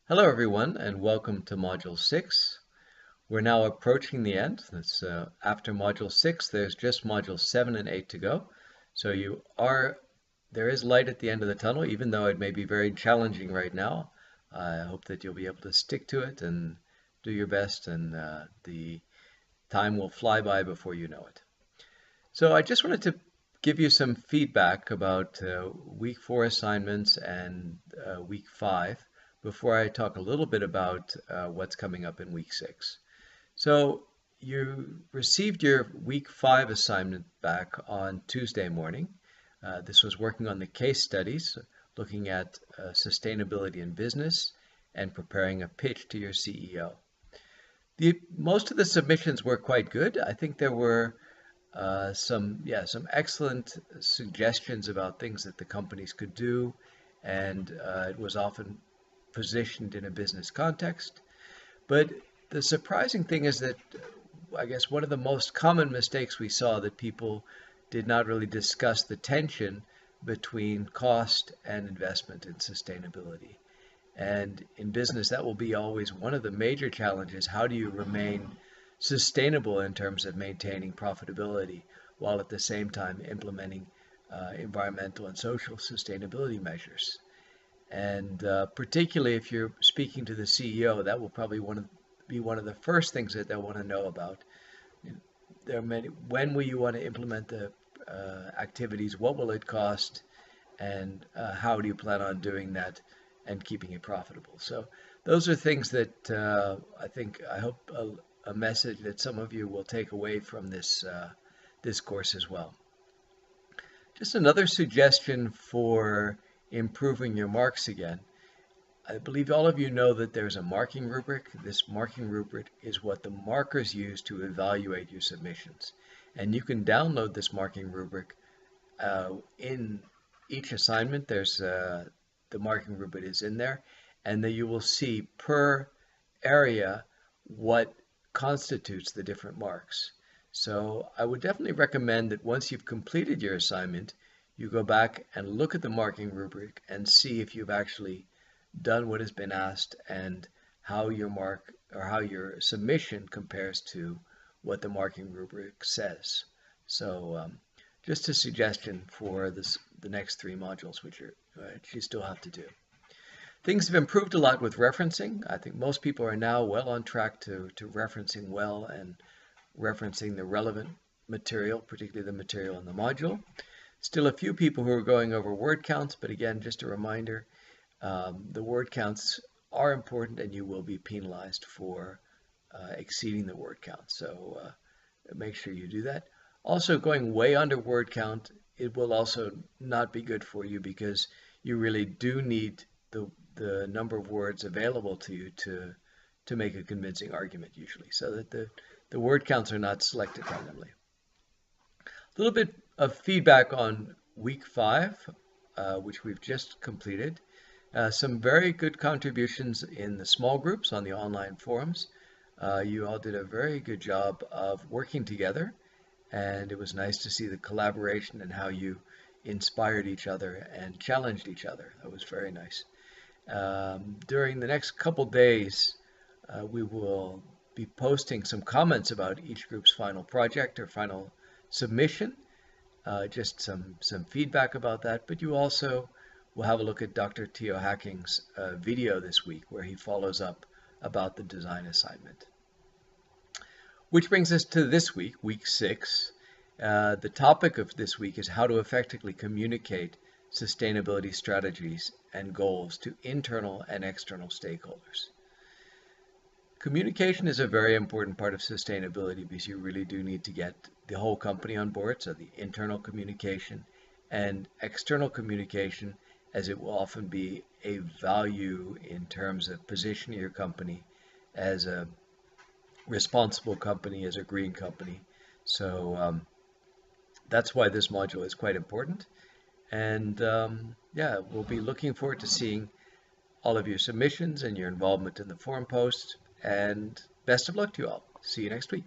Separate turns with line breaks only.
Hello everyone and welcome to Module 6. We're now approaching the end. After Module 6, there's just Module 7 and 8 to go. So there is light at the end of the tunnel, even though it may be very challenging right now. I hope that you'll be able to stick to it and do your best, and the time will fly by before you know it. So I just wanted to give you some feedback about week 4 assignments and week 5 before I talk a little bit about what's coming up in week 6. So you received your week 5 assignment back on Tuesday morning. This was working on the case studies, looking at sustainability in business and preparing a pitch to your CEO. Most of the submissions were quite good. I think there were some excellent suggestions about things that the companies could do, and it was often positioned in a business context. But the surprising thing is that I guess one of the most common mistakes we saw that people did not really discuss the tension between cost and investment in sustainability. And in business, that will be always one of the major challenges. How do you remain sustainable in terms of maintaining profitability while at the same time implementing environmental and social sustainability measures? And particularly if you're speaking to the CEO, that will probably be one of the first things that they'll want to know about. There are many. When will you want to implement the activities? What will it cost? And how do you plan on doing that and keeping it profitable? So those are things that I hope a message that some of you will take away from this course as well. Just another suggestion for improving your marks again. I believe all of you know that there's a marking rubric. This marking rubric is what the markers use to evaluate your submissions. And you can download this marking rubric in each assignment. There's the marking rubric is in there, and then you will see per area what constitutes the different marks. So I would definitely recommend that once you've completed your assignment, you go back and look at the marking rubric and see if you've actually done what has been asked and how your mark or how your submission compares to what the marking rubric says. So just a suggestion for the next 3 modules, which you still have to do. Things have improved a lot with referencing. I think most people are now well on track to referencing well and referencing the relevant material, particularly the material in the module. Still a few people who are going over word counts, but again, just a reminder, the word counts are important and you will be penalized for exceeding the word count. So make sure you do that. Also, going way under word count, it will also not be good for you because you really do need the number of words available to you to make a convincing argument usually, so that the word counts are not selected randomly. A little bit of feedback on week 5, which we've just completed. Some very good contributions in the small groups on the online forums. You all did a very good job of working together, and it was nice to see the collaboration and how you inspired each other and challenged each other. That was very nice. During the next couple days, we will be posting some comments about each group's final project or final submission, just some feedback about that. But you also will have a look at Dr. Theo Hacking's video this week, where he follows up about the design assignment. Which brings us to this week, week 6. The topic of this week is how to effectively communicate sustainability strategies and goals to internal and external stakeholders. Communication is a very important part of sustainability because you really do need to get the whole company on board, so the internal communication and external communication, as it will often be a value in terms of positioning your company as a responsible company, as a green company. So that's why this module is quite important. And yeah, we'll be looking forward to seeing all of your submissions and your involvement in the forum posts. And best of luck to you all. See you next week.